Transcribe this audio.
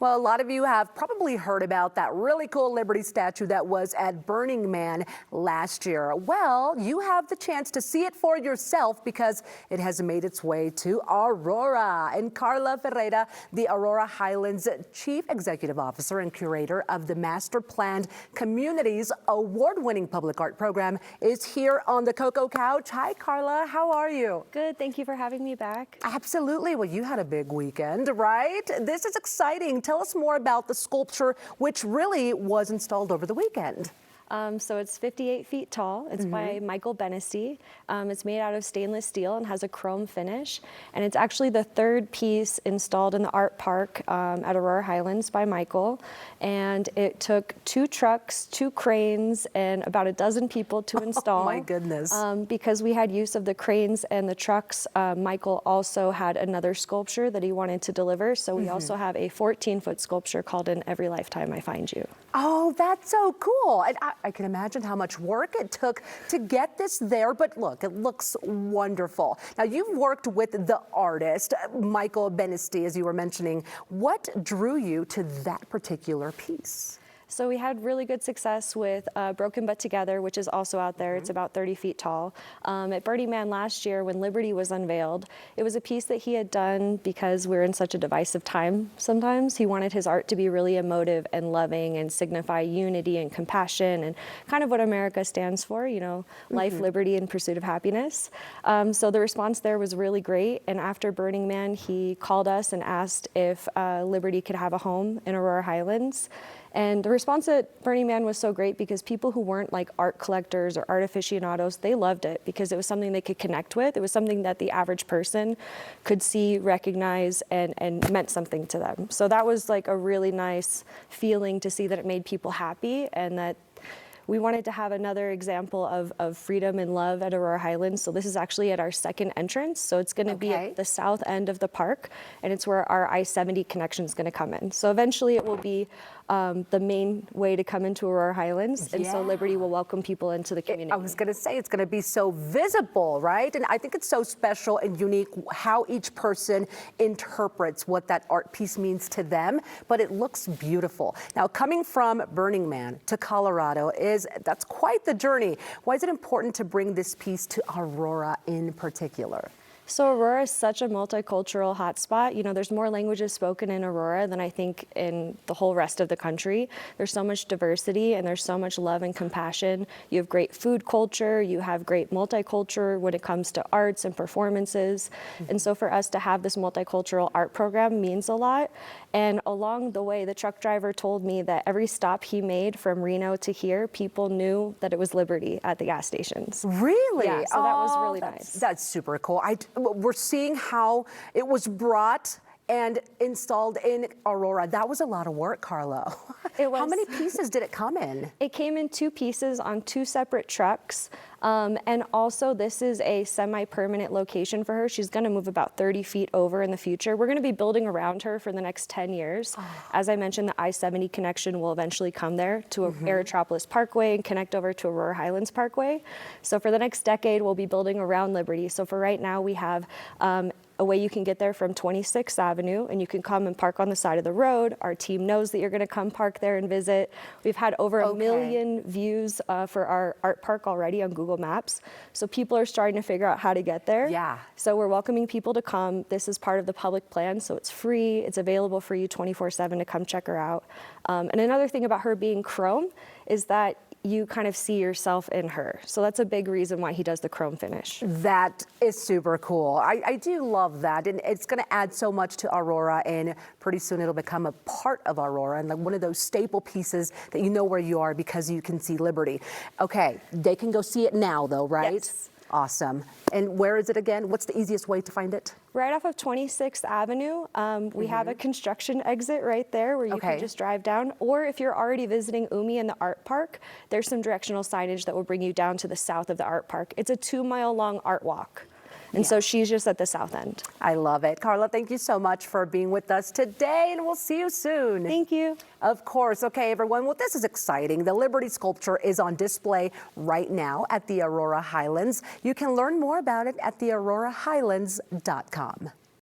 Well, a lot of you have probably heard about that really cool Liberty statue that was at Burning Man last year. Well, you have the chance to see it for yourself because it has made its way to Aurora. And Carla Ferreira, the Aurora Highlands Chief Executive Officer and Curator of the Master Planned Communities award-winning public art program, is here on the Coco Couch. Hi, Carla. How are you? Good. Thank you for having me back. Absolutely. Well, you had a big weekend, right? This is exciting. Tell us more about the sculpture, which really was installed over the weekend. So it's 58 feet tall. It's by Michael Benesty. It's made out of stainless steel and has a chrome finish. And it's actually the third piece installed in the art park at Aurora Highlands by Michael. And it took 2 trucks, 2 cranes, and about a dozen people to install. Oh my goodness. Because we had use of the cranes and the trucks, Michael also had another sculpture that he wanted to deliver. So we also have a 14-foot sculpture called In Every Lifetime I Find You. Oh, that's so cool. And I can imagine how much work it took to get this there, but look, it looks wonderful. Now, you've worked with the artist, Michael Benesty, as you were mentioning. What drew you to that particular piece? So we had really good success with Broken But Together, which is also out there. It's about 30 feet tall. At Burning Man last year, when Liberty was unveiled, it was a piece that he had done because we're in such a divisive time sometimes. He wanted his art to be really emotive and loving and signify unity and compassion and kind of what America stands for, you know, life, liberty, and pursuit of happiness. So the response there was really great. And after Burning Man, he called us and asked if Liberty could have a home in Aurora Highlands. And the response at Burning Man was so great because people who weren't like art collectors or art aficionados, they loved it because it was something they could connect with. It was something that the average person could see, recognize, and meant something to them. So that was like a really nice feeling to see that it made people happy and that we wanted to have another example of freedom and love at Aurora Highlands. So this is actually at our second entrance. So it's going to be at the south end of the park, and it's where our I-70 connection is going to come in. So eventually it will be the main way to come into Aurora Highlands. And so Liberty will welcome people into the community. I was going to say, it's going to be so visible, right? And I think it's so special and unique how each person interprets what that art piece means to them, but it looks beautiful. Now, coming from Burning Man to Colorado, that's quite the journey. Why is it important to bring this piece to Aurora in particular? So Aurora is such a multicultural hotspot. You know, there's more languages spoken in Aurora than I think in the whole rest of the country. There's so much diversity and there's so much love and compassion. You have great food culture, you have great multiculture when it comes to arts and performances. And so for us to have this multicultural art program means a lot. And along the way, the truck driver told me that every stop he made from Reno to here, people knew that it was Liberty at the gas stations. Really? Yeah, so that was really nice. That's super cool. We're seeing how it was brought and installed in Aurora. That was a lot of work, Carlo. It was. How many pieces did it come in? It came in 2 pieces on 2 separate trucks. And also this is a semi-permanent location for her. She's going to move about 30 feet over in the future. We're going to be building around her for the next 10 years. As I mentioned, the I-70 connection will eventually come there to Aerotropolis Parkway and connect over to Aurora Highlands Parkway. So for the next decade, we'll be building around Liberty. So for right now, we have a way you can get there from 26th Avenue, and you can come and park on the side of the road. Our team knows that you're going to come park there and visit. We've had over a million views for our art park already on Google Maps. So people are starting to figure out how to get there. Yeah. So we're welcoming people to come. This is part of the public plan, so it's free. It's available for you 24/7 to come check her out. And another thing about her being chrome is that you kind of see yourself in her. So that's a big reason why he does the chrome finish. That is super cool. I do love that. And it's going to add so much to Aurora, and pretty soon it'll become a part of Aurora and like one of those staple pieces that you know where you are because you can see Liberty. Okay, they can go see it now though, right? Yes. Awesome. And where is it again? What's the easiest way to find it? Right off of 26th Avenue. We have a construction exit right there where you can just drive down. Or if you're already visiting Umi in the art park, there's some directional signage that will bring you down to the south of the art park. It's a 2-mile-long art walk. And so she's just at the south end. I love it. Carla, thank you so much for being with us today, and we'll see you soon. Thank you. Of course. Okay, everyone. Well, this is exciting. The Liberty sculpture is on display right now at the Aurora Highlands. You can learn more about it at theaurorahighlands.com.